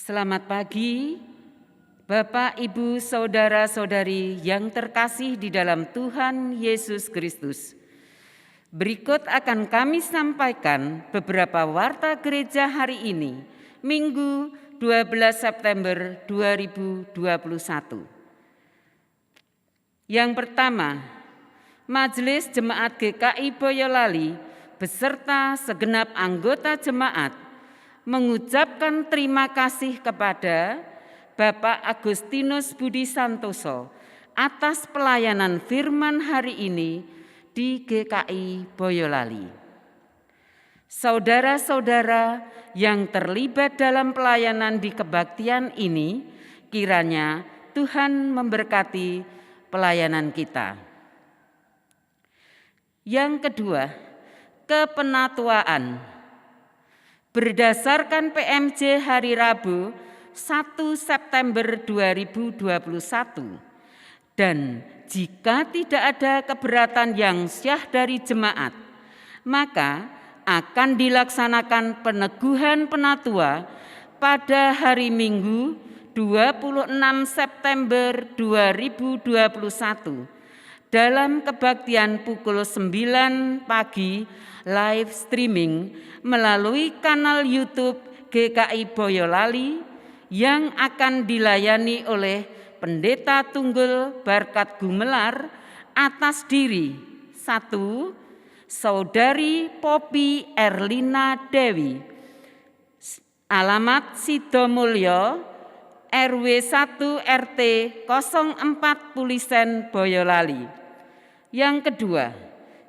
Selamat pagi, Bapak, Ibu, Saudara-saudari yang terkasih di dalam Tuhan Yesus Kristus. Berikut akan kami sampaikan beberapa warta gereja hari ini, Minggu 12 September 2021. Yang pertama, Majelis Jemaat GKI Boyolali beserta segenap anggota jemaat mengucapkan terima kasih kepada Bapak Agustinus Budi Santoso atas pelayanan firman hari ini di GKI Boyolali. Saudara-saudara yang terlibat dalam pelayanan di kebaktian ini, kiranya Tuhan memberkati pelayanan kita. Yang kedua, kepenatuaan. Berdasarkan PMJ hari Rabu 1 September 2021 dan jika tidak ada keberatan yang syah dari jemaat, maka akan dilaksanakan peneguhan penatua pada hari Minggu 26 September 2021 dalam kebaktian pukul 9 pagi live streaming melalui kanal YouTube GKI Boyolali yang akan dilayani oleh Pendeta Tunggul Barkat Gumelar atas diri 1. Saudari Poppy Erlina Dewi, alamat Sidomulyo, RW 1 RT 04 Pulisen Boyolali. Yang kedua,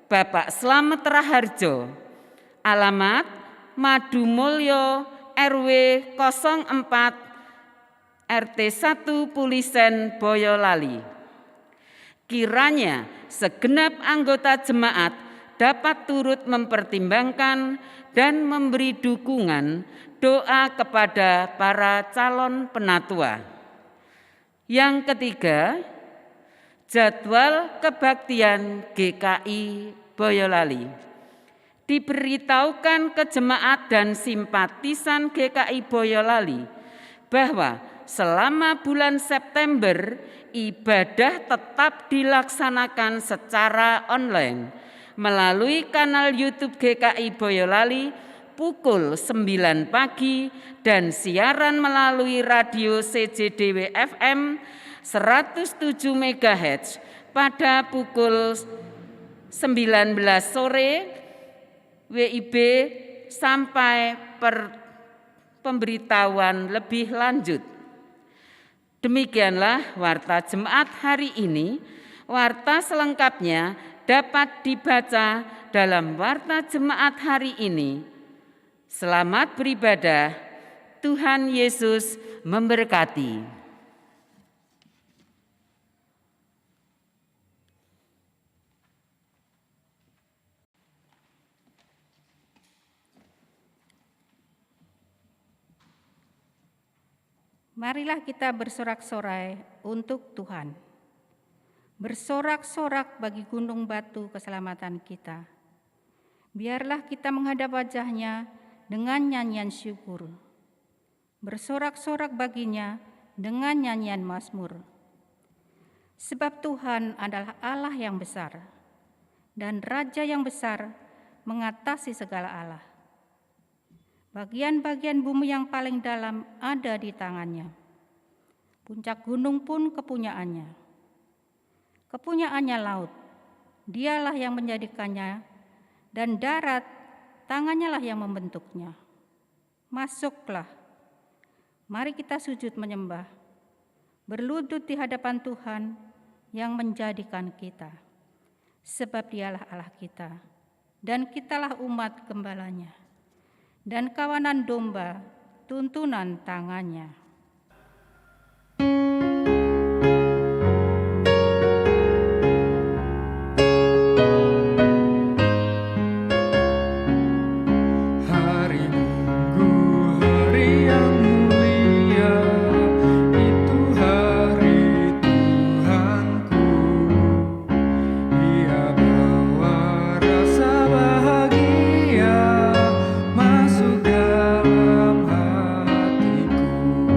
Bapak Slamet Raharjo, alamat Madumulyo RW 04 RT 1 Pulisen Boyolali. Kiranya segenap anggota jemaat dapat turut mempertimbangkan dan memberi dukungan doa kepada para calon penatua. Yang ketiga, jadwal kebaktian GKI Boyolali. Diberitahukan ke jemaat dan simpatisan GKI Boyolali bahwa selama bulan September ibadah tetap dilaksanakan secara online melalui kanal YouTube GKI Boyolali pukul 9 pagi dan siaran melalui radio CJDW FM 107 MHz pada pukul 19 sore WIB sampai pemberitahuan lebih lanjut. Demikianlah warta jemaat hari ini. Warta selengkapnya dapat dibaca dalam warta jemaat hari ini. Selamat beribadah, Tuhan Yesus memberkati. Marilah kita bersorak-sorai untuk Tuhan. Bersorak-sorak bagi gunung batu keselamatan kita. Biarlah kita menghadap wajah-Nya dengan nyanyian syukur. Bersorak-sorak baginya dengan nyanyian mazmur. Sebab Tuhan adalah Allah yang besar dan Raja yang besar mengatasi segala Allah. Bagian-bagian bumi yang paling dalam ada di tangannya. Puncak gunung pun kepunyaannya. Kepunyaannya laut, dialah yang menjadikannya, dan darat, tangannya lah yang membentuknya. Masuklah, mari kita sujud menyembah, berlutut di hadapan Tuhan yang menjadikan kita. Sebab dialah Allah kita, dan kitalah umat gembalanya, dan kawanan domba tuntunan tangannya. Masuk dalam hatiku.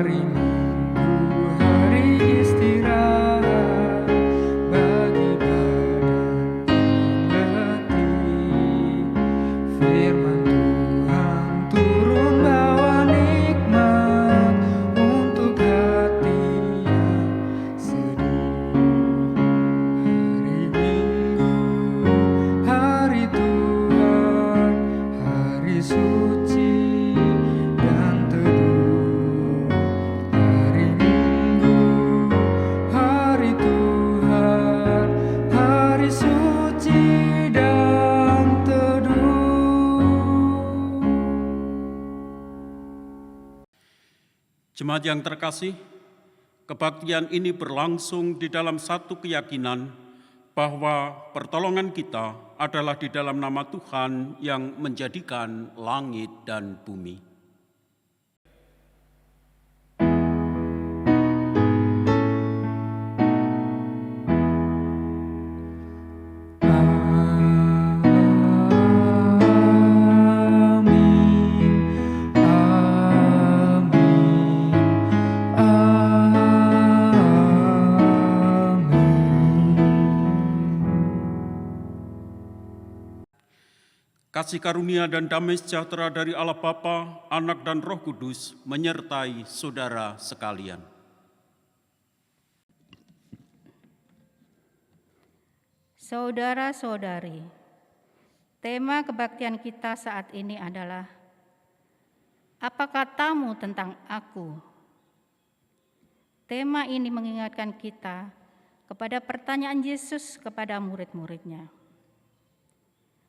Hari Minggu, hari istirahat bagi badan yang letih. Firman Tuhan turun bawa nikmat untuk hati yang sedih. Hari Minggu, hari Tuhan, hari suci dan teduh. Hari Minggu, hari Tuhan, hari suci dan teduh. Jemaat yang terkasih, kebaktian ini berlangsung di dalam satu keyakinan bahwa pertolongan kita adalah di dalam nama Tuhan yang menjadikan langit dan bumi. Amin, Kasih karunia dan damai sejahtera dari Allah Bapa, Anak dan Roh Kudus menyertai saudara sekalian. Saudara-saudari, tema kebaktian kita saat ini adalah apa katamu tentang aku? Tema ini mengingatkan kita kepada pertanyaan Yesus kepada murid-muridnya.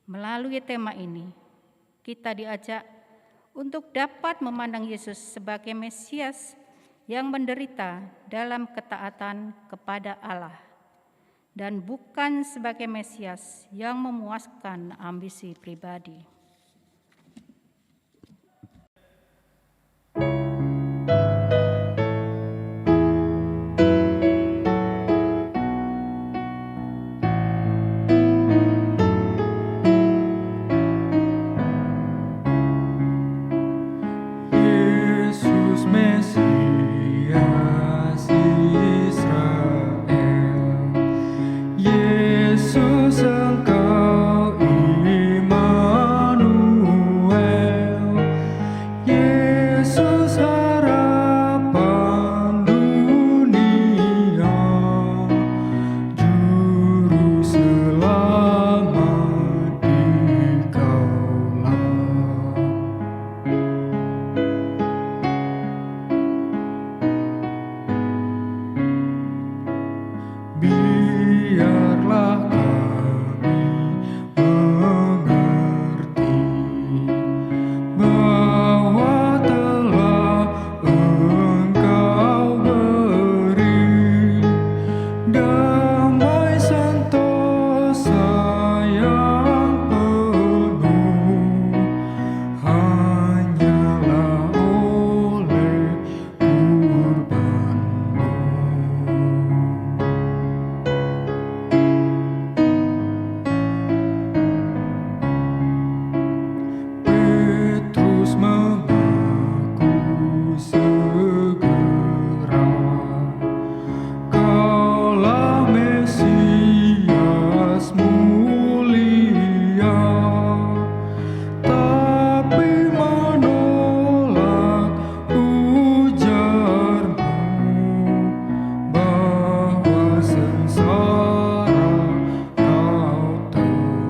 Melalui tema ini, kita diajak untuk dapat memandang Yesus sebagai Mesias yang menderita dalam ketaatan kepada Allah, dan bukan sebagai Mesias yang memuaskan ambisi pribadi. Yesus Mesias Israel, Yesus Engkau Immanuel, Yesus harapan dunia, Juru selamat Dikaulah. Biarlah kami mengerti bahwa telah Engkau beri damai sentosa yang penuh, hanyalah oleh kurban-Mu. Petrus mengaku segera, Kaulah Mesias mulia, tapi menolak ujar-Mu bahwa sengsara Kau tempuh.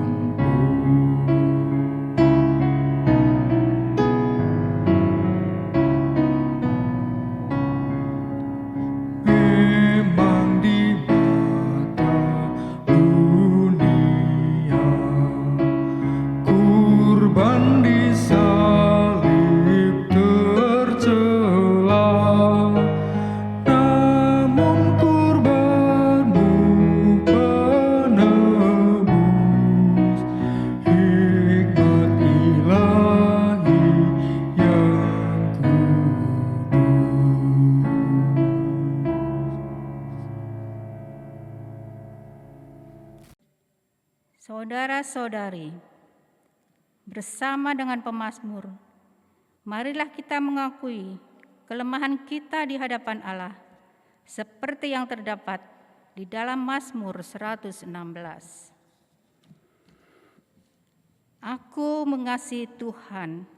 Memang di mata dunia, kurban disalib tercela, namun kurban-Mu penebus, hikmat ilahi yang kudus. Saudara-saudari, bersama dengan pemazmur, marilah kita mengakui kelemahan kita di hadapan Allah, seperti yang terdapat di dalam Mazmur 116. Aku mengasihi Tuhan,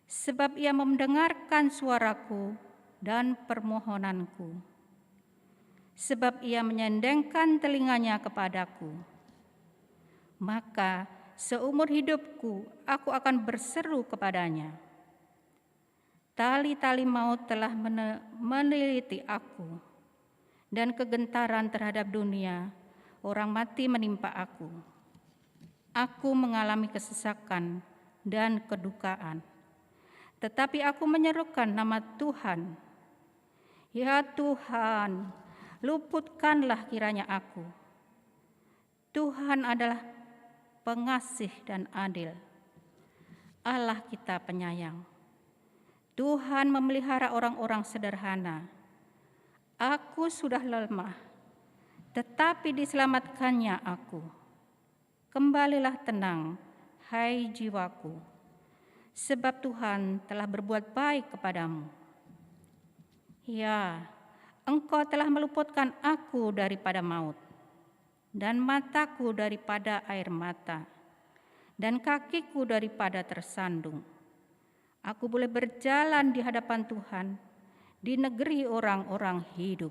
sebab Ia mendengarkan suaraku dan permohonanku, sebab Ia menyendengkan telinganya kepadaku. Maka seumur hidupku aku akan berseru kepadanya. Tali-tali maut telah meneliti aku, dan kegentaran terhadap dunia, orang mati menimpa aku. Aku mengalami kesesakan dan kedukaan, tetapi aku menyerukan nama Tuhan. Ya Tuhan, luputkanlah kiranya aku. Tuhan adalah pengasih dan adil, Allah kita penyayang. Tuhan memelihara orang-orang sederhana. Aku sudah lemah, tetapi diselamatkannya aku. Kembalilah tenang, hai jiwaku, sebab Tuhan telah berbuat baik kepadamu. Ya, Engkau telah meluputkan aku daripada maut, dan mataku daripada air mata, dan kakiku daripada tersandung. Aku boleh berjalan di hadapan Tuhan, di negeri orang-orang hidup.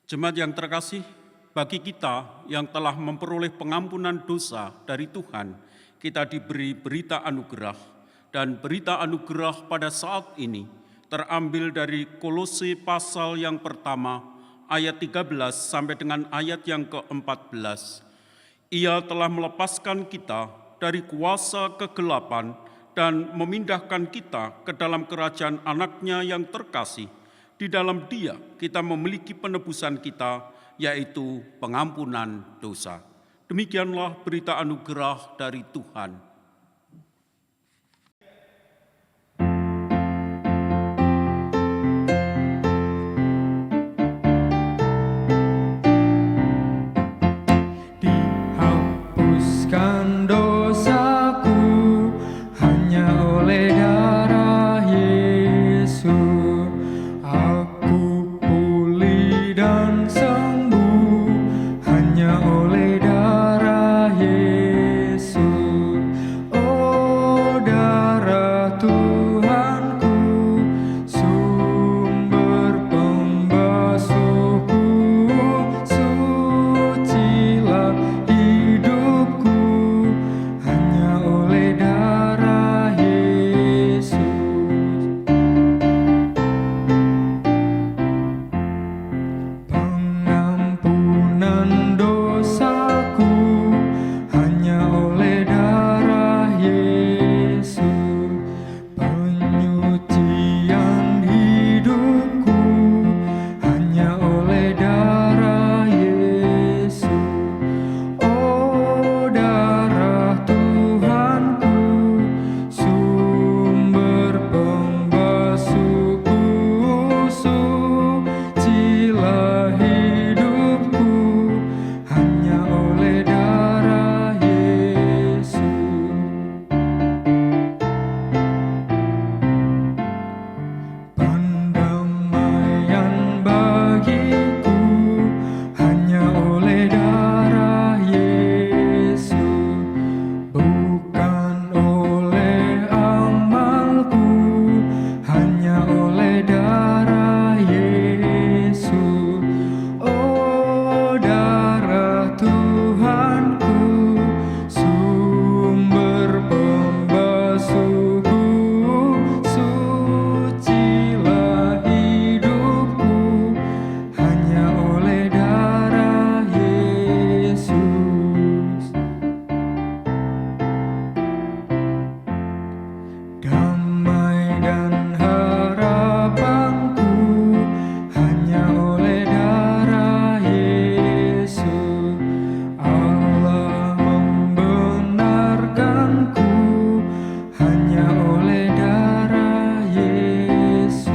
Jemaat yang terkasih, bagi kita yang telah memperoleh pengampunan dosa dari Tuhan, kita diberi berita anugerah, dan berita anugerah pada saat ini terambil dari Kolose pasal yang pertama, ayat 13 sampai dengan ayat yang ke-14. Ia telah melepaskan kita dari kuasa kegelapan dan memindahkan kita ke dalam kerajaan anaknya yang terkasih. Di dalam Dia kita memiliki penebusan kita, yaitu pengampunan dosa. Demikianlah berita anugerah dari Tuhan. Dihapuskan dosaku hanya oleh darah Yesus. Aku pulih dan sembuh hanya oleh darah Yesus. Oh, darah Tuhanku, sumber pembasuhku, sucilah hidupku hanya oleh darah Yesus. Pengampunan dosaku hanya oleh darah Yesus. Penyucian hidupku hanya oleh darah Yesus. Oh, darah Tuhanku, sumber pembasuhku, sucilah hidupku hanya oleh darah Yesus. Pendamaian bagiku hanya oleh darah Yesus, bukan oleh amalku, hanya oleh darah Yesus. Oh, darah Tuhanku, sumber pembasuhku, sucilah hidupku hanya oleh darah Yesus. Damai dan harapanku hanya oleh darah Yesus. Allah membenarkanku hanya oleh darah Yesus.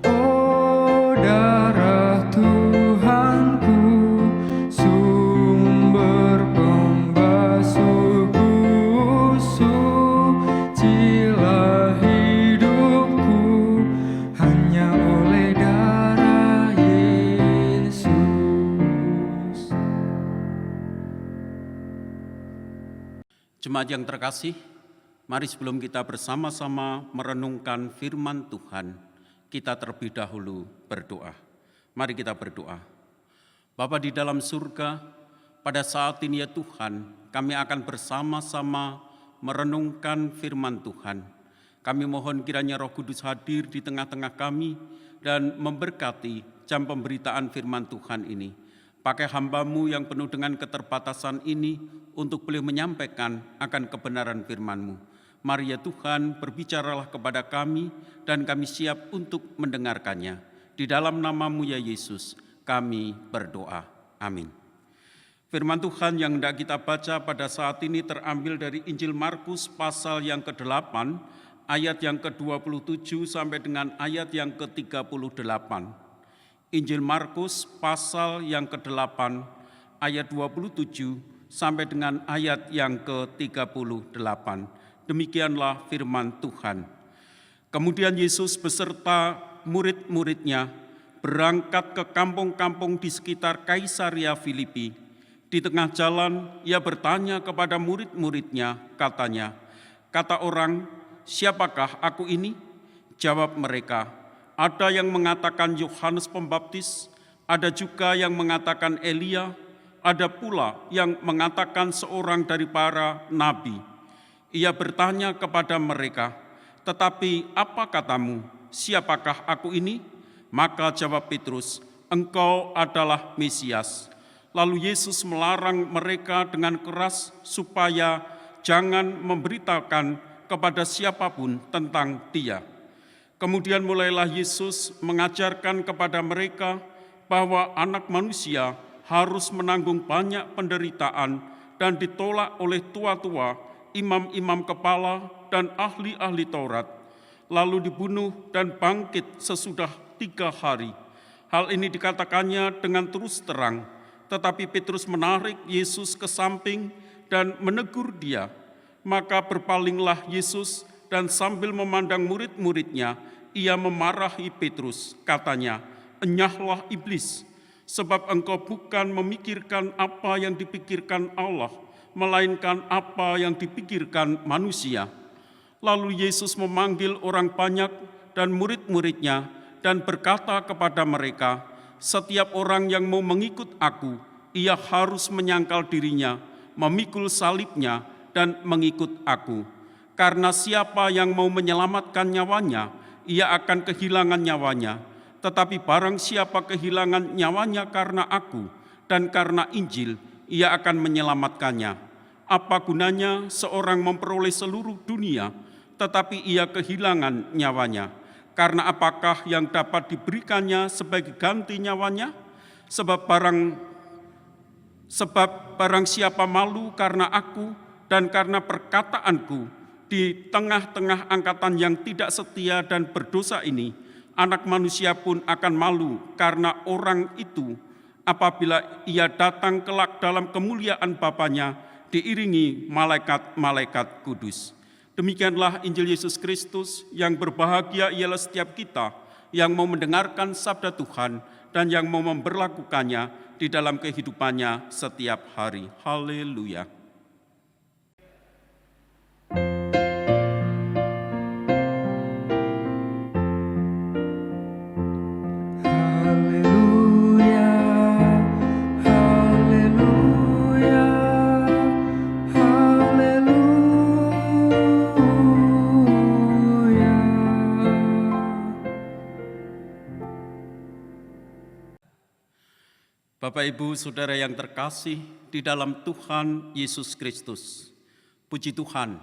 Oh, darah Tuhanku, sumber pembasuhku, sucilah hidupku hanya oleh darah Yesus. Jemaat yang terkasih, mari sebelum kita bersama-sama merenungkan firman Tuhan, kita terlebih dahulu berdoa. Mari kita berdoa. Bapa di dalam surga, pada saat ini ya Tuhan, kami akan bersama-sama merenungkan firman Tuhan. Kami mohon kiranya Roh Kudus hadir di tengah-tengah kami dan memberkati jam pemberitaan firman Tuhan ini. Pakai hamba-Mu yang penuh dengan keterbatasan ini untuk boleh menyampaikan akan kebenaran firman-Mu. Mari ya Tuhan, berbicaralah kepada kami dan kami siap untuk mendengarkannya. Di dalam nama-Mu ya Yesus, kami berdoa. Amin. Firman Tuhan yang hendak kita baca pada saat ini terambil dari Injil Markus pasal yang ke-8, ayat yang ke-27 sampai dengan ayat yang ke-38. Injil Markus pasal yang ke-8, ayat 27 sampai dengan ayat yang ke-38. Demikianlah firman Tuhan. Kemudian Yesus beserta murid-muridnya berangkat ke kampung-kampung di sekitar Kaisaria Filipi. Di tengah jalan, ia bertanya kepada murid-muridnya, katanya, "Kata orang, siapakah aku ini?" Jawab mereka, "Ada yang mengatakan Yohanes Pembaptis, ada juga yang mengatakan Elia, ada pula yang mengatakan seorang dari para nabi." Ia bertanya kepada mereka, "Tetapi apa katamu, siapakah aku ini?" Maka jawab Petrus, "Engkau adalah Mesias." Lalu Yesus melarang mereka dengan keras supaya jangan memberitakan kepada siapapun tentang Dia. Kemudian mulailah Yesus mengajarkan kepada mereka bahwa Anak Manusia harus menanggung banyak penderitaan dan ditolak oleh tua-tua, imam-imam kepala, dan ahli-ahli Taurat, lalu dibunuh dan bangkit sesudah 3 hari. Hal ini dikatakannya dengan terus terang, tetapi Petrus menarik Yesus ke samping dan menegur dia. Maka berpalinglah Yesus dan sambil memandang murid-muridnya, ia memarahi Petrus, katanya, "Enyahlah iblis, sebab engkau bukan memikirkan apa yang dipikirkan Allah, melainkan apa yang dipikirkan manusia." Lalu Yesus memanggil orang banyak dan murid-muridnya dan berkata kepada mereka, "Setiap orang yang mau mengikut aku, ia harus menyangkal dirinya, memikul salibnya, dan mengikut aku. Karena siapa yang mau menyelamatkan nyawanya, ia akan kehilangan nyawanya. Tetapi barang siapa kehilangan nyawanya karena aku dan karena Injil, ia akan menyelamatkannya. Apa gunanya seorang memperoleh seluruh dunia, tetapi ia kehilangan nyawanya? Karena apakah yang dapat diberikannya sebagai ganti nyawanya? Sebab barang siapa malu karena aku dan karena perkataanku di tengah-tengah angkatan yang tidak setia dan berdosa ini, Anak Manusia pun akan malu karena orang itu apabila ia datang kelak dalam kemuliaan Bapanya diiringi malaikat-malaikat kudus. Demikianlah Injil Yesus Kristus. Yang berbahagia ialah setiap kita yang mau mendengarkan sabda Tuhan dan yang mau memberlakukannya di dalam kehidupannya setiap hari. Haleluya. Bapak, Ibu, Saudara yang terkasih di dalam Tuhan Yesus Kristus. Puji Tuhan,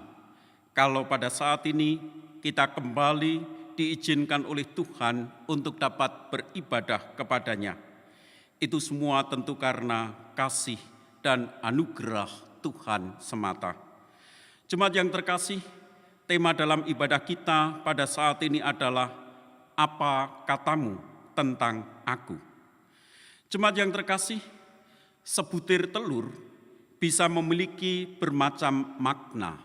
kalau pada saat ini kita kembali diizinkan oleh Tuhan untuk dapat beribadah kepada-Nya. Itu semua tentu karena kasih dan anugerah Tuhan semata. Jemaat yang terkasih, tema dalam ibadah kita pada saat ini adalah apa katamu tentang aku? Jemaat yang terkasih, sebutir telur bisa memiliki bermacam makna.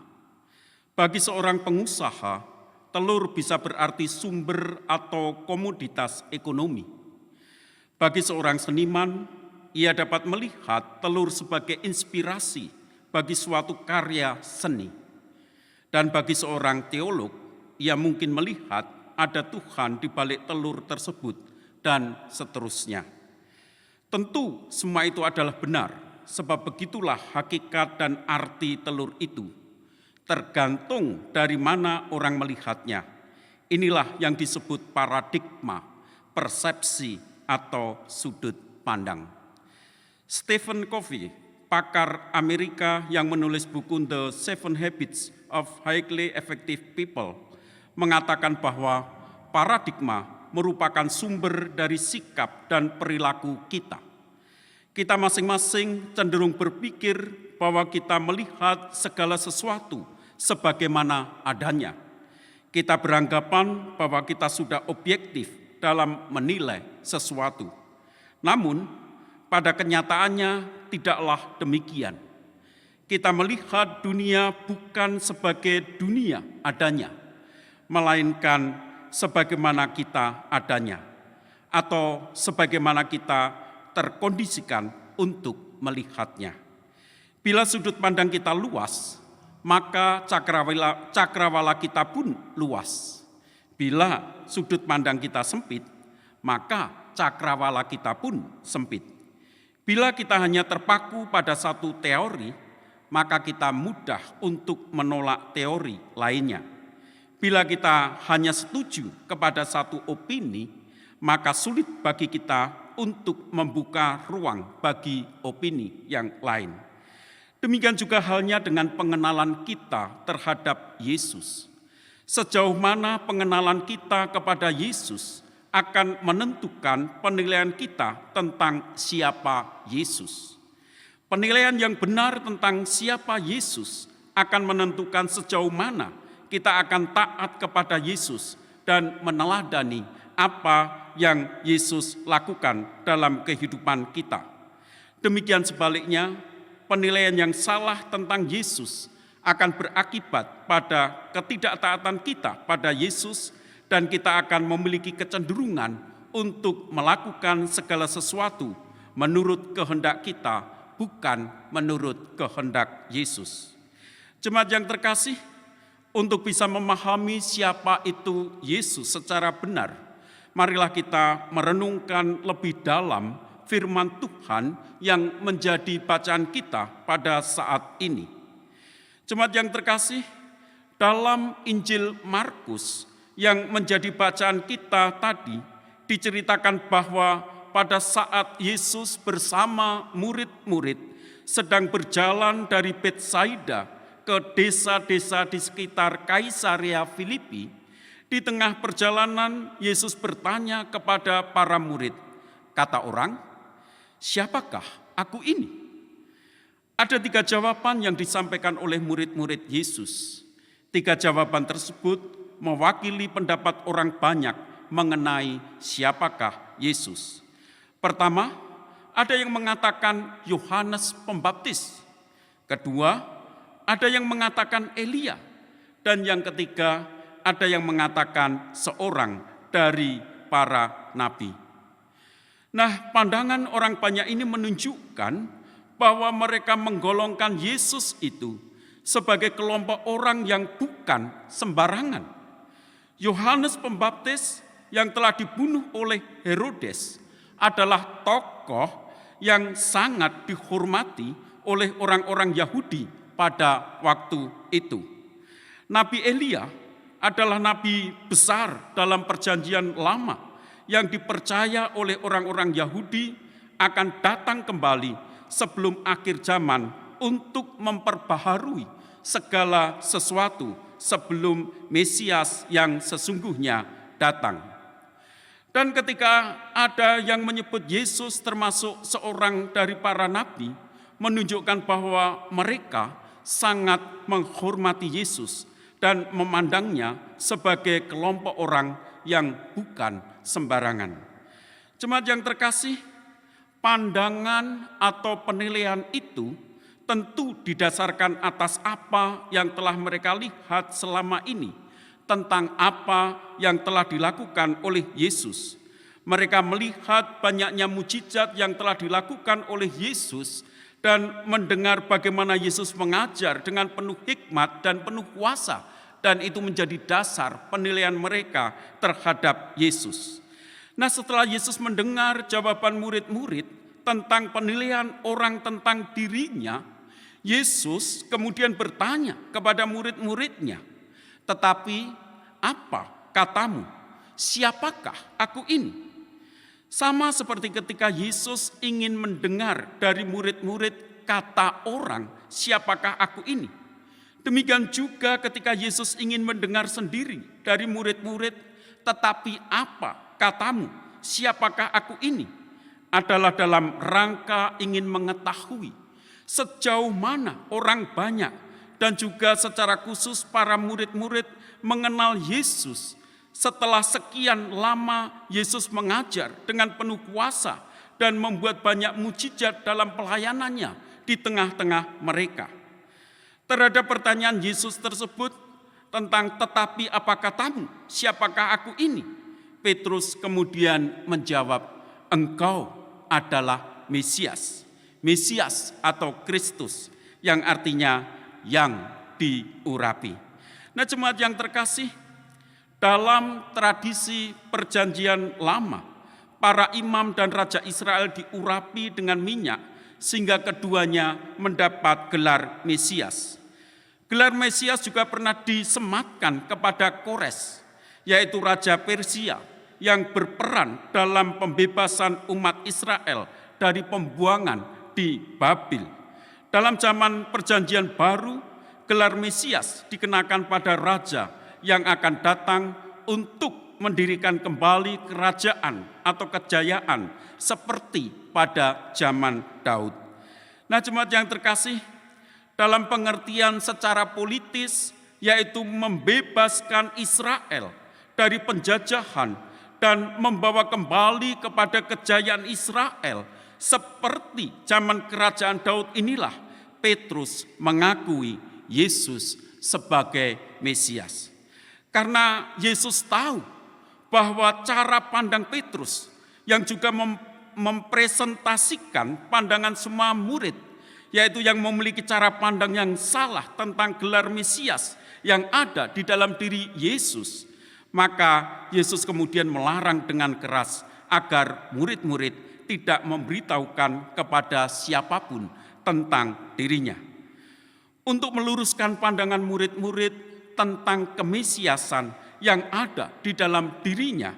Bagi seorang pengusaha, telur bisa berarti sumber atau komoditas ekonomi. Bagi seorang seniman, ia dapat melihat telur sebagai inspirasi bagi suatu karya seni. Dan bagi seorang teolog, ia mungkin melihat ada Tuhan di balik telur tersebut dan seterusnya. Tentu semua itu adalah benar, sebab begitulah hakikat dan arti telur itu. Tergantung dari mana orang melihatnya. Inilah yang disebut paradigma, persepsi, atau sudut pandang. Stephen Covey, pakar Amerika yang menulis buku The 7 Habits of Highly Effective People, mengatakan bahwa paradigma merupakan sumber dari sikap dan perilaku kita. Kita masing-masing cenderung berpikir bahwa kita melihat segala sesuatu sebagaimana adanya. Kita beranggapan bahwa kita sudah objektif dalam menilai sesuatu. Namun, pada kenyataannya tidaklah demikian. Kita melihat dunia bukan sebagai dunia adanya, melainkan sebagaimana kita adanya, atau sebagaimana kita terkondisikan untuk melihatnya. Bila sudut pandang kita luas, maka cakrawala kita pun luas. Bila sudut pandang kita sempit, maka cakrawala kita pun sempit. Bila kita hanya terpaku pada satu teori, maka kita mudah untuk menolak teori lainnya. Bila kita hanya setuju kepada satu opini, maka sulit bagi kita untuk membuka ruang bagi opini yang lain. Demikian juga halnya dengan pengenalan kita terhadap Yesus. Sejauh mana pengenalan kita kepada Yesus akan menentukan penilaian kita tentang siapa Yesus. Penilaian yang benar tentang siapa Yesus akan menentukan sejauh mana kita akan taat kepada Yesus dan meneladani apa yang Yesus lakukan dalam kehidupan kita. Demikian sebaliknya, penilaian yang salah tentang Yesus akan berakibat pada ketidaktaatan kita pada Yesus, dan kita akan memiliki kecenderungan untuk melakukan segala sesuatu menurut kehendak kita, bukan menurut kehendak Yesus. Jemaat yang terkasih, untuk bisa memahami siapa itu Yesus secara benar, marilah kita merenungkan lebih dalam firman Tuhan yang menjadi bacaan kita pada saat ini. Jemaat yang terkasih, dalam Injil Markus yang menjadi bacaan kita tadi, diceritakan bahwa pada saat Yesus bersama murid-murid sedang berjalan dari Betsaida ke desa-desa di sekitar Kaisarea Filipi, di tengah perjalanan Yesus bertanya kepada para murid, kata orang, "Siapakah aku ini?" Ada 3 jawaban yang disampaikan oleh murid-murid Yesus. 3 jawaban tersebut mewakili pendapat orang banyak mengenai siapakah Yesus. Pertama, ada yang mengatakan Yohanes Pembaptis. Kedua, ada yang mengatakan Elia. Dan yang ketiga, ada yang mengatakan seorang dari para nabi. Nah, pandangan orang banyak ini menunjukkan bahwa mereka menggolongkan Yesus itu sebagai kelompok orang yang bukan sembarangan. Yohanes Pembaptis yang telah dibunuh oleh Herodes adalah tokoh yang sangat dihormati oleh orang-orang Yahudi pada waktu itu. Nabi Elia adalah nabi besar dalam perjanjian lama yang dipercaya oleh orang-orang Yahudi akan datang kembali sebelum akhir zaman untuk memperbaharui segala sesuatu sebelum Mesias yang sesungguhnya datang. Dan ketika ada yang menyebut Yesus termasuk seorang dari para nabi, menunjukkan bahwa mereka sangat menghormati Yesus dan memandangnya sebagai kelompok orang yang bukan sembarangan. Jemaat yang terkasih, pandangan atau penilaian itu tentu didasarkan atas apa yang telah mereka lihat selama ini, tentang apa yang telah dilakukan oleh Yesus. Mereka melihat banyaknya mujizat yang telah dilakukan oleh Yesus dan mendengar bagaimana Yesus mengajar dengan penuh hikmat dan penuh kuasa, dan itu menjadi dasar penilaian mereka terhadap Yesus. Nah, setelah Yesus mendengar jawaban murid-murid tentang penilaian orang tentang dirinya, Yesus kemudian bertanya kepada murid-muridnya, "Tetapi apa katamu? Siapakah aku ini?" Sama seperti ketika Yesus ingin mendengar dari murid-murid kata orang, "Siapakah aku ini?" Demikian juga ketika Yesus ingin mendengar sendiri dari murid-murid, "Tetapi apa katamu? Siapakah aku ini?" adalah dalam rangka ingin mengetahui sejauh mana orang banyak dan juga secara khusus para murid-murid mengenal Yesus setelah sekian lama Yesus mengajar dengan penuh kuasa dan membuat banyak mujizat dalam pelayanannya di tengah-tengah mereka. Terhadap pertanyaan Yesus tersebut tentang "Tetapi apa katamu? Siapakah aku ini?" Petrus kemudian menjawab, "Engkau adalah Mesias." Mesias atau Kristus yang artinya yang diurapi. Nah, jemaat yang terkasih, dalam tradisi perjanjian lama, para imam dan raja Israel diurapi dengan minyak sehingga keduanya mendapat gelar Mesias. Gelar Mesias juga pernah disematkan kepada Kores, yaitu raja Persia yang berperan dalam pembebasan umat Israel dari pembuangan di Babil. Dalam zaman Perjanjian Baru, gelar Mesias dikenakan pada raja yang akan datang untuk mendirikan kembali kerajaan atau kejayaan seperti pada zaman Daud. Nah, jemaat yang terkasih, dalam pengertian secara politis, yaitu membebaskan Israel dari penjajahan dan membawa kembali kepada kejayaan Israel seperti zaman kerajaan Daud, inilah Petrus mengakui Yesus sebagai Mesias. Karena Yesus tahu bahwa cara pandang Petrus yang juga mempresentasikan pandangan semua murid, yaitu yang memiliki cara pandang yang salah tentang gelar Mesias yang ada di dalam diri Yesus, maka Yesus kemudian melarang dengan keras agar murid-murid tidak memberitahukan kepada siapapun tentang dirinya. Untuk meluruskan pandangan murid-murid tentang kemesiasan yang ada di dalam dirinya,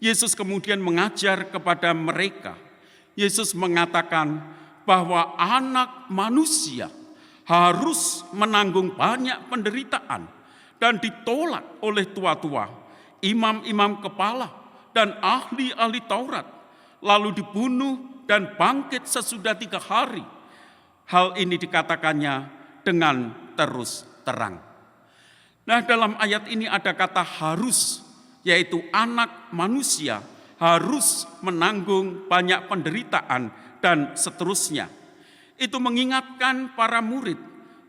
Yesus kemudian mengajar kepada mereka. Yesus mengatakan bahwa anak manusia harus menanggung banyak penderitaan dan ditolak oleh tua-tua, imam-imam kepala, dan ahli-ahli Taurat, lalu dibunuh dan bangkit sesudah 3 hari. Hal ini dikatakannya dengan terus terang. Nah, dalam ayat ini ada kata harus, yaitu anak manusia harus menanggung banyak penderitaan dan seterusnya. Itu mengingatkan para murid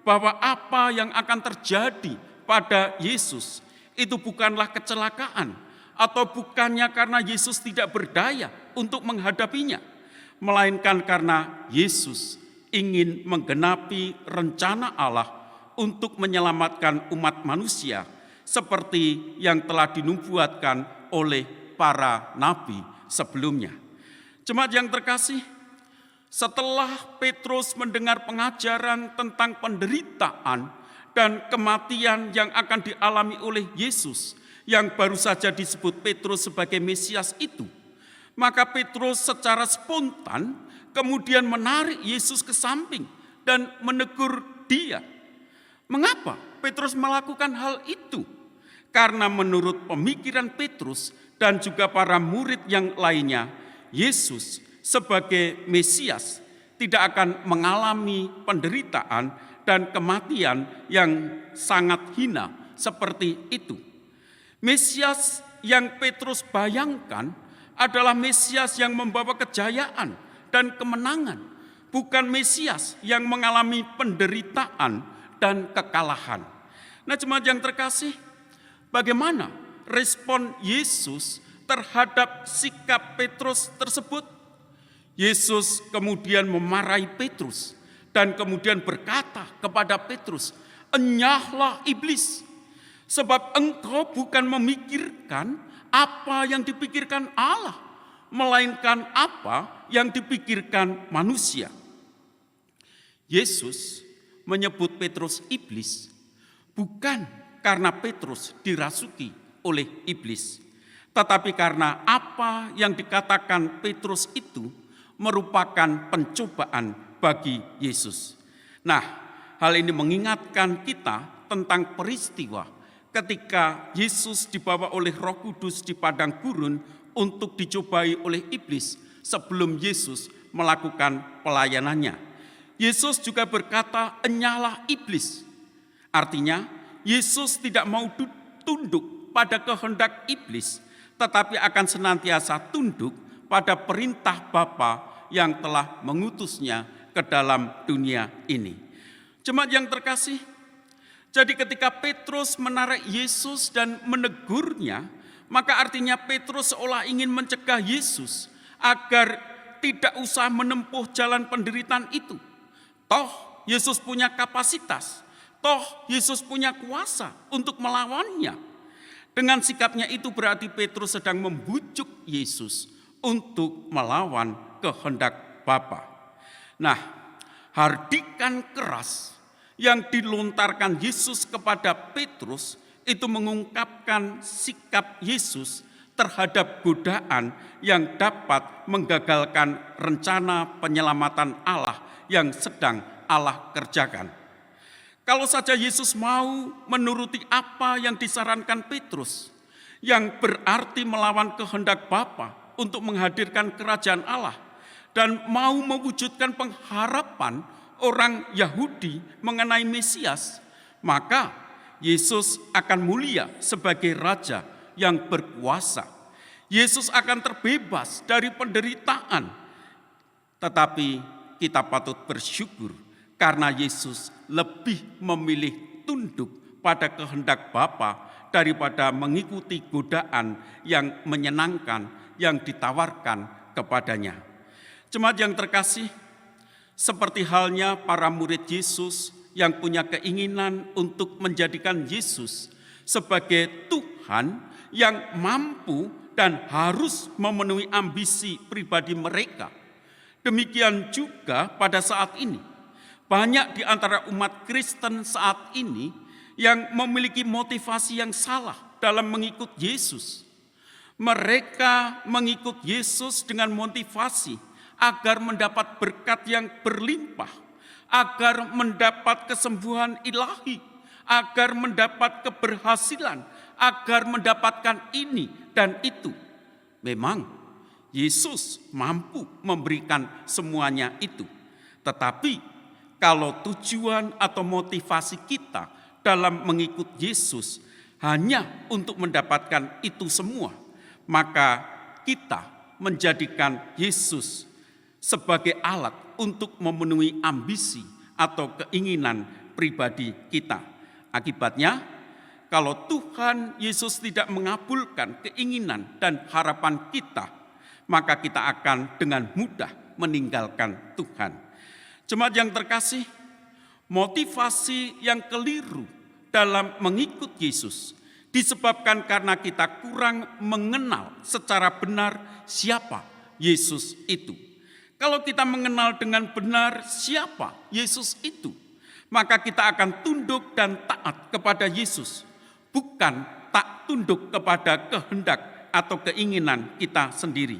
bahwa apa yang akan terjadi pada Yesus itu bukanlah kecelakaan atau bukannya karena Yesus tidak berdaya untuk menghadapinya, melainkan karena Yesus ingin menggenapi rencana Allah untuk menyelamatkan umat manusia seperti yang telah dinubuatkan oleh para nabi sebelumnya. Jemaat yang terkasih, setelah Petrus mendengar pengajaran tentang penderitaan dan kematian yang akan dialami oleh Yesus yang baru saja disebut Petrus sebagai Mesias itu, maka Petrus secara spontan kemudian menarik Yesus ke samping dan menegur dia. Mengapa Petrus melakukan hal itu? Karena menurut pemikiran Petrus dan juga para murid yang lainnya, Yesus sebagai Mesias tidak akan mengalami penderitaan dan kematian yang sangat hina seperti itu. Mesias yang Petrus bayangkan adalah Mesias yang membawa kejayaan dan kemenangan, bukan Mesias yang mengalami penderitaan dan kekalahan. Nah, jemaat yang terkasih, bagaimana respon Yesus terhadap sikap Petrus tersebut? Yesus kemudian memarahi Petrus dan kemudian berkata kepada Petrus, "Enyahlah iblis, sebab engkau bukan memikirkan apa yang dipikirkan Allah, melainkan apa yang dipikirkan manusia." Yesus menyebut Petrus iblis bukan karena Petrus dirasuki oleh iblis, tetapi karena apa yang dikatakan Petrus itu merupakan pencobaan bagi Yesus. Nah, hal ini mengingatkan kita tentang peristiwa ketika Yesus dibawa oleh Roh Kudus di padang gurun untuk dicobai oleh iblis sebelum Yesus melakukan pelayanannya. Yesus juga berkata, "Enyahlah iblis." Artinya, Yesus tidak mau tunduk pada kehendak iblis, tetapi akan senantiasa tunduk pada perintah Bapa yang telah mengutusnya ke dalam dunia ini. Jemaat yang terkasih, jadi ketika Petrus menarik Yesus dan menegurnya, maka artinya Petrus seolah ingin mencegah Yesus agar tidak usah menempuh jalan penderitaan itu. Toh Yesus punya kapasitas, toh Yesus punya kuasa untuk melawannya. Dengan sikapnya itu berarti Petrus sedang membujuk Yesus untuk melawan kehendak Bapa. Nah, hardikan keras yang dilontarkan Yesus kepada Petrus itu mengungkapkan sikap Yesus terhadap godaan yang dapat menggagalkan rencana penyelamatan Allah yang sedang Allah kerjakan. Kalau saja Yesus mau menuruti apa yang disarankan Petrus, yang berarti melawan kehendak Bapa untuk menghadirkan kerajaan Allah, dan mau mewujudkan pengharapan orang Yahudi mengenai Mesias, maka Yesus akan mulia sebagai Raja yang berkuasa. Yesus akan terbebas dari penderitaan. Tetapi kita patut bersyukur karena Yesus lebih memilih tunduk pada kehendak Bapa daripada mengikuti godaan yang menyenangkan yang ditawarkan kepadanya. Jemaat yang terkasih, seperti halnya para murid Yesus yang punya keinginan untuk menjadikan Yesus sebagai Tuhan yang mampu dan harus memenuhi ambisi pribadi mereka. Demikian juga pada saat ini, banyak di antara umat Kristen saat ini yang memiliki motivasi yang salah dalam mengikut Yesus. Mereka mengikut Yesus dengan motivasi agar mendapat berkat yang berlimpah, agar mendapat kesembuhan ilahi, agar mendapat keberhasilan, agar mendapatkan ini dan itu. Memang Yesus mampu memberikan semuanya itu. Tetapi kalau tujuan atau motivasi kita dalam mengikut Yesus hanya untuk mendapatkan itu semua, maka kita menjadikan Yesus sebagai alat untuk memenuhi ambisi atau keinginan pribadi kita. Akibatnya, kalau Tuhan Yesus tidak mengabulkan keinginan dan harapan kita, maka kita akan dengan mudah meninggalkan Tuhan. Jemaat yang terkasih, motivasi yang keliru dalam mengikut Yesus disebabkan karena kita kurang mengenal secara benar siapa Yesus itu. Kalau kita mengenal dengan benar siapa Yesus itu, maka kita akan tunduk dan taat kepada Yesus, bukan tak tunduk kepada kehendak atau keinginan kita sendiri.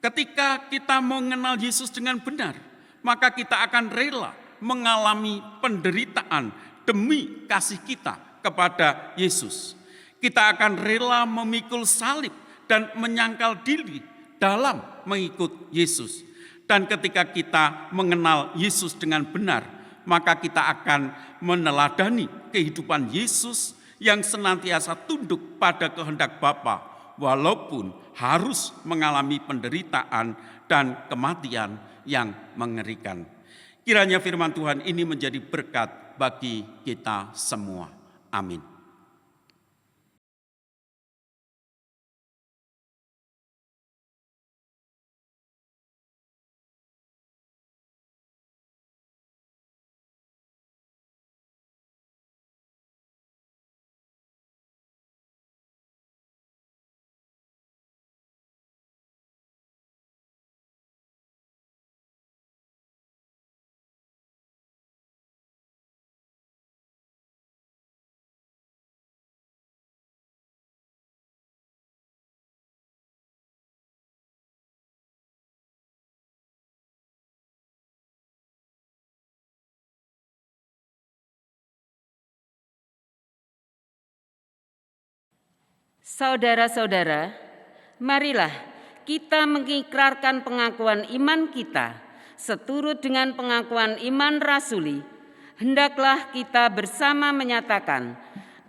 Ketika kita mengenal Yesus dengan benar, maka kita akan rela mengalami penderitaan demi kasih kita kepada Yesus. Kita akan rela memikul salib dan menyangkal diri dalam mengikut Yesus. Dan ketika kita mengenal Yesus dengan benar, maka kita akan meneladani kehidupan Yesus yang senantiasa tunduk pada kehendak Bapa, walaupun harus mengalami penderitaan dan kematian yang mengerikan. Kiranya firman Tuhan ini menjadi berkat bagi kita semua. Amin. Saudara-saudara, marilah kita mengikrarkan pengakuan iman kita seturut dengan pengakuan iman rasuli. Hendaklah kita bersama menyatakan,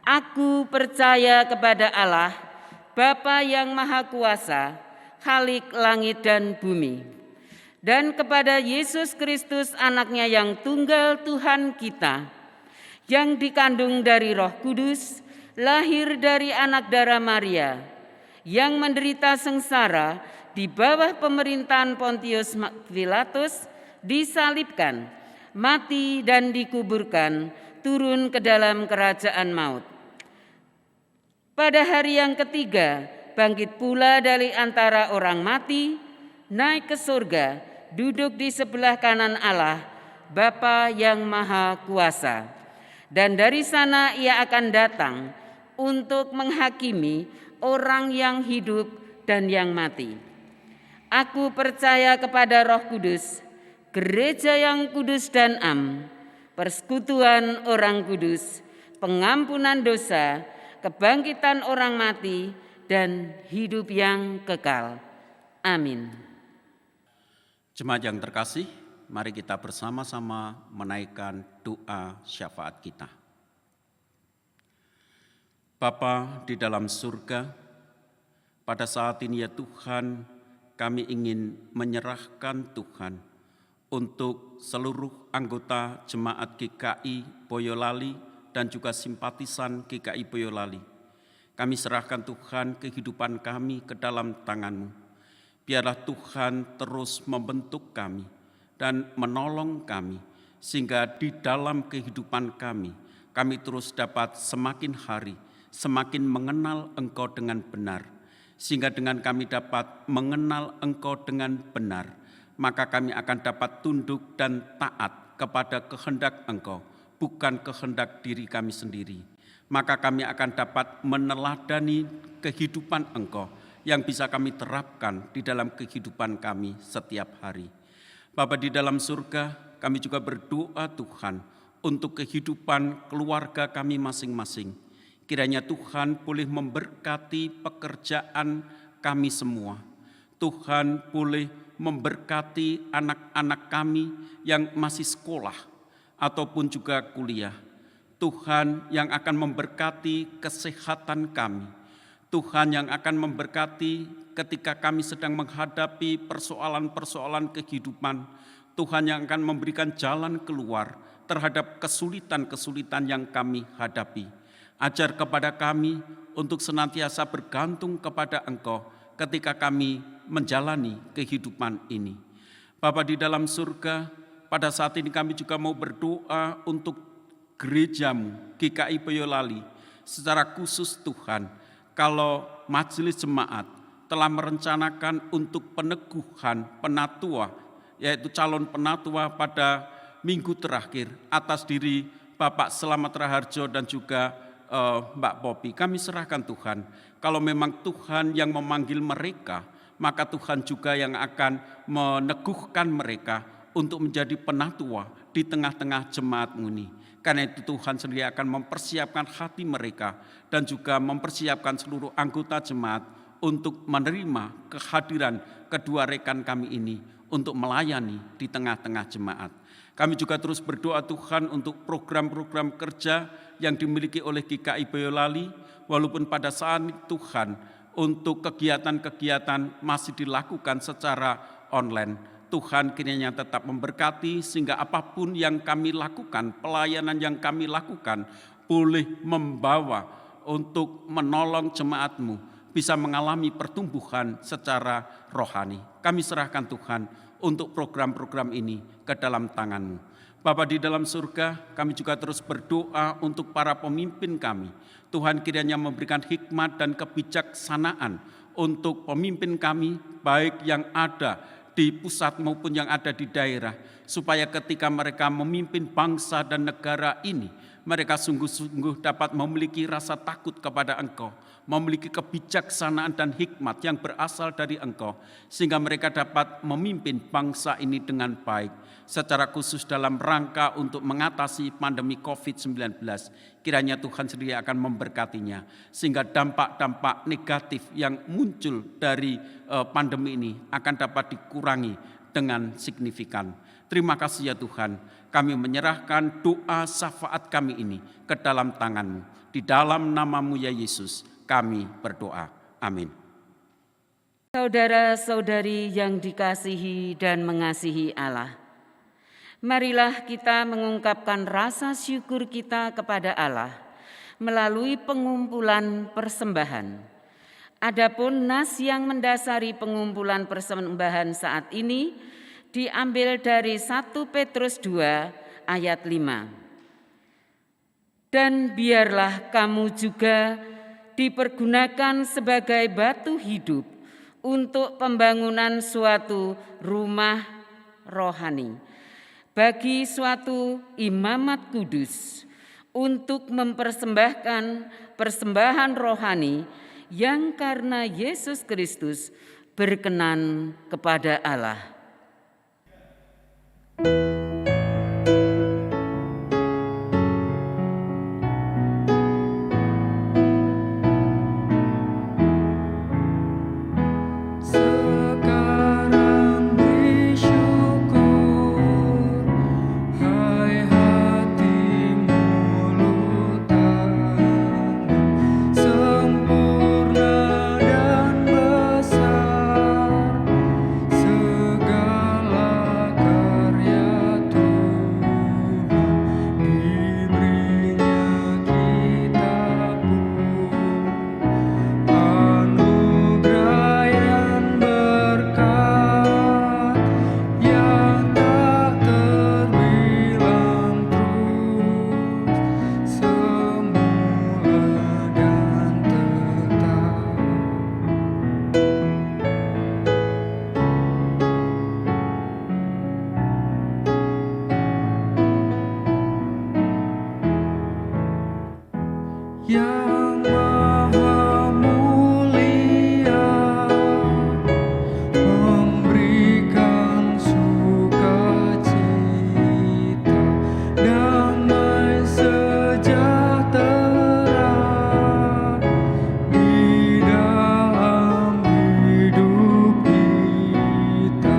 aku percaya kepada Allah, Bapa yang Maha Kuasa, Khalik langit dan bumi, dan kepada Yesus Kristus anaknya yang tunggal Tuhan kita, yang dikandung dari Roh Kudus, lahir dari anak darah Maria, yang menderita sengsara di bawah pemerintahan Pontius Pilatus, disalibkan, mati dan dikuburkan, turun ke dalam kerajaan maut. Pada hari yang ketiga, bangkit pula dari antara orang mati, naik ke surga, duduk di sebelah kanan Allah, Bapa yang Maha Kuasa. Dan dari sana ia akan datang untuk menghakimi orang yang hidup dan yang mati. Aku percaya kepada Roh Kudus, gereja yang kudus dan am, persekutuan orang kudus, pengampunan dosa, kebangkitan orang mati, dan hidup yang kekal. Amin. Jemaat yang terkasih, mari kita bersama-sama menaikkan doa syafaat kita. Bapa di dalam surga, pada saat ini ya Tuhan, kami ingin menyerahkan Tuhan untuk seluruh anggota jemaat GKI Boyolali dan juga simpatisan GKI Boyolali. Kami serahkan Tuhan kehidupan kami ke dalam tangan-Mu. Biarlah Tuhan terus membentuk kami dan menolong kami, sehingga di dalam kehidupan kami terus dapat semakin hari, semakin mengenal Engkau dengan benar. Sehingga dengan kami dapat mengenal Engkau dengan benar, maka kami akan dapat tunduk dan taat kepada kehendak Engkau, bukan kehendak diri kami sendiri. Maka kami akan dapat meneladani kehidupan Engkau yang bisa kami terapkan di dalam kehidupan kami setiap hari. Bapa di dalam surga, kami juga berdoa Tuhan untuk kehidupan keluarga kami masing-masing. Kiranya Tuhan boleh memberkati pekerjaan kami semua. Tuhan boleh memberkati anak-anak kami yang masih sekolah ataupun juga kuliah. Tuhan yang akan memberkati kesehatan kami. Tuhan yang akan memberkati ketika kami sedang menghadapi persoalan-persoalan kehidupan. Tuhan yang akan memberikan jalan keluar terhadap kesulitan-kesulitan yang kami hadapi. Ajar kepada kami untuk senantiasa bergantung kepada Engkau ketika kami menjalani kehidupan ini. Bapa di dalam surga, pada saat ini kami juga mau berdoa untuk gereja-Mu, GKI Boyolali. Secara khusus Tuhan, kalau majelis jemaat telah merencanakan untuk peneguhan penatua, yaitu calon penatua pada minggu terakhir atas diri Bapak Slamet Raharjo dan juga Mbak Popi, kami serahkan Tuhan. Kalau memang Tuhan yang memanggil mereka, maka Tuhan juga yang akan meneguhkan mereka untuk menjadi penatua di tengah-tengah jemaat-Mu ini. Karena itu Tuhan sendiri akan mempersiapkan hati mereka dan juga mempersiapkan seluruh anggota jemaat untuk menerima kehadiran kedua rekan kami ini untuk melayani di tengah-tengah jemaat. Kami juga terus berdoa Tuhan untuk program-program kerja yang dimiliki oleh GKI Boyolali, walaupun pada saat ini Tuhan untuk kegiatan-kegiatan masih dilakukan secara online. Tuhan kiranya tetap memberkati sehingga apapun yang kami lakukan, pelayanan yang kami lakukan boleh membawa untuk menolong jemaat-Mu bisa mengalami pertumbuhan secara rohani. Kami serahkan Tuhan untuk program-program ini ke dalam tangan-Mu. Bapa di dalam surga, kami juga terus berdoa untuk para pemimpin kami. Tuhan kiranya memberikan hikmat dan kebijaksanaan untuk pemimpin kami, baik yang ada di pusat maupun yang ada di daerah, supaya ketika mereka memimpin bangsa dan negara ini, mereka sungguh-sungguh dapat memiliki rasa takut kepada Engkau, memiliki kebijaksanaan dan hikmat yang berasal dari Engkau, sehingga mereka dapat memimpin bangsa ini dengan baik, secara khusus dalam rangka untuk mengatasi pandemi COVID-19. Kiranya Tuhan sendiri akan memberkatinya, sehingga dampak-dampak negatif yang muncul dari pandemi ini akan dapat dikurangi dengan signifikan. Terima kasih ya Tuhan, kami menyerahkan doa syafaat kami ini ke dalam tangan-Mu. Di dalam nama-Mu ya Yesus, kami berdoa. Amin. Saudara-saudari yang dikasihi dan mengasihi Allah, marilah kita mengungkapkan rasa syukur kita kepada Allah melalui pengumpulan persembahan. Adapun nas yang mendasari pengumpulan persembahan saat ini diambil dari 1 Petrus 2 ayat 5. Dan biarlah kamu juga dipergunakan sebagai batu hidup untuk pembangunan suatu rumah rohani, bagi suatu imamat kudus, untuk mempersembahkan persembahan rohani yang karena Yesus Kristus berkenan kepada Allah. Sekarang beri syukur, hai hati mulut tangan, sempurna dan besar segala karya Tuhan, diberinya kita pun anugerah yang berkat yang tak terbilang terus semula dan tetap. Yang maha mulia memberikan sukacita, damai sejahtera di dalam hidup kita,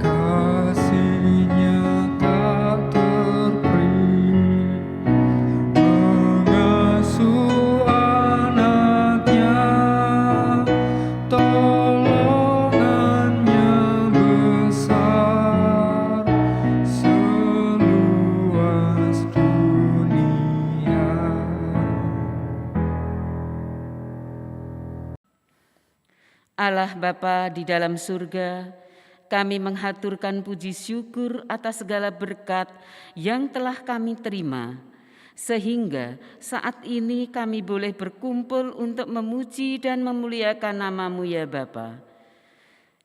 kasih-Nya tak terperi, mengasuh anaknya, tolongannya besar seluas dunia. Allah Bapa di dalam surga, kami menghaturkan puji syukur atas segala berkat yang telah kami terima, sehingga saat ini kami boleh berkumpul untuk memuji dan memuliakan nama-Mu ya Bapa.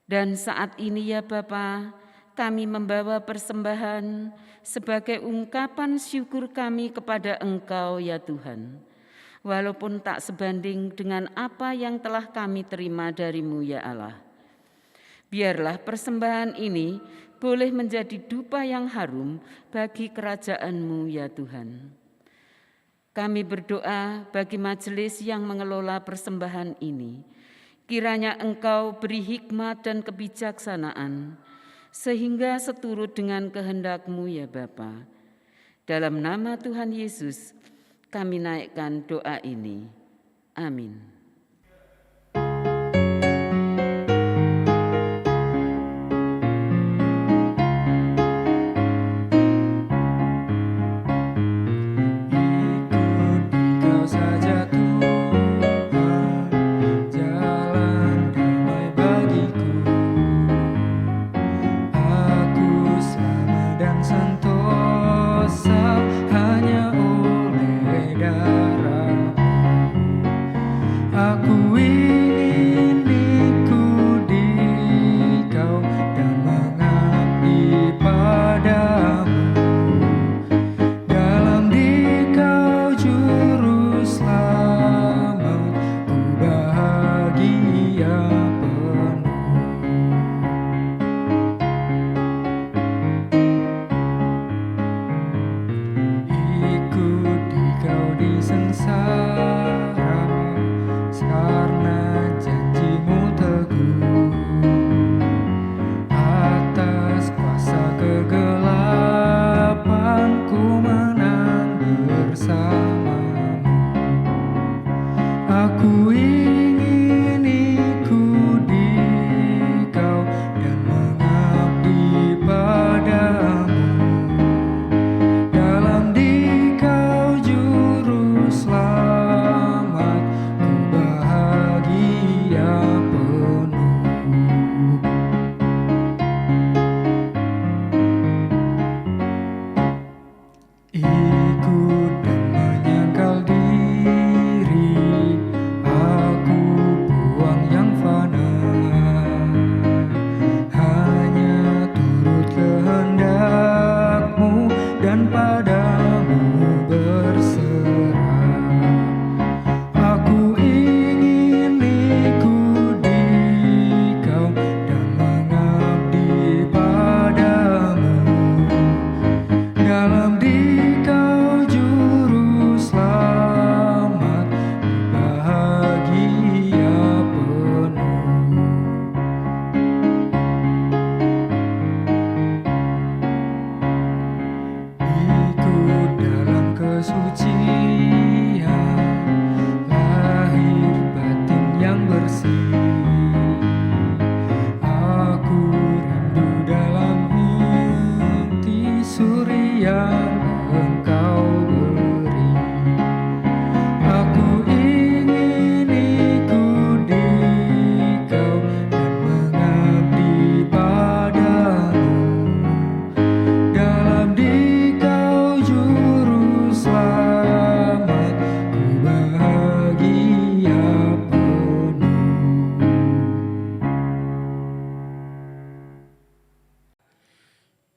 Dan saat ini ya Bapa, kami membawa persembahan sebagai ungkapan syukur kami kepada Engkau ya Tuhan. Walaupun tak sebanding dengan apa yang telah kami terima dari-Mu ya Allah. Biarlah persembahan ini boleh menjadi dupa yang harum bagi kerajaan-Mu ya Tuhan. Kami berdoa bagi majelis yang mengelola persembahan ini. Kiranya Engkau beri hikmat dan kebijaksanaan, sehingga seturut dengan kehendak-Mu ya Bapa. Dalam nama Tuhan Yesus, kami naikkan doa ini. Amin. Ikut Engkau saja Tuhan, jalan damai bagiku. Aku selamat dan sentosa hanya oleh darah-Mu.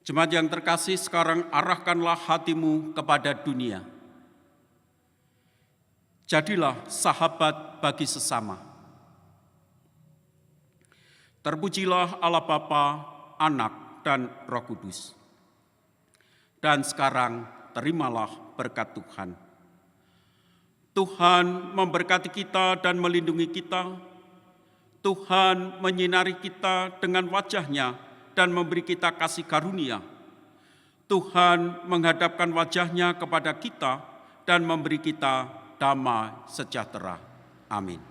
Jemaat yang terkasih, sekarang arahkanlah hatimu kepada dunia. Jadilah sahabat bagi sesama. Terpujilah Allah Bapa, Anak, dan Roh Kudus. Dan sekarang terimalah berkat Tuhan. Tuhan memberkati kita dan melindungi kita. Tuhan menyinari kita dengan wajah-Nya dan memberi kita kasih karunia. Tuhan menghadapkan wajah-Nya kepada kita dan memberi kita damai sejahtera. Amin.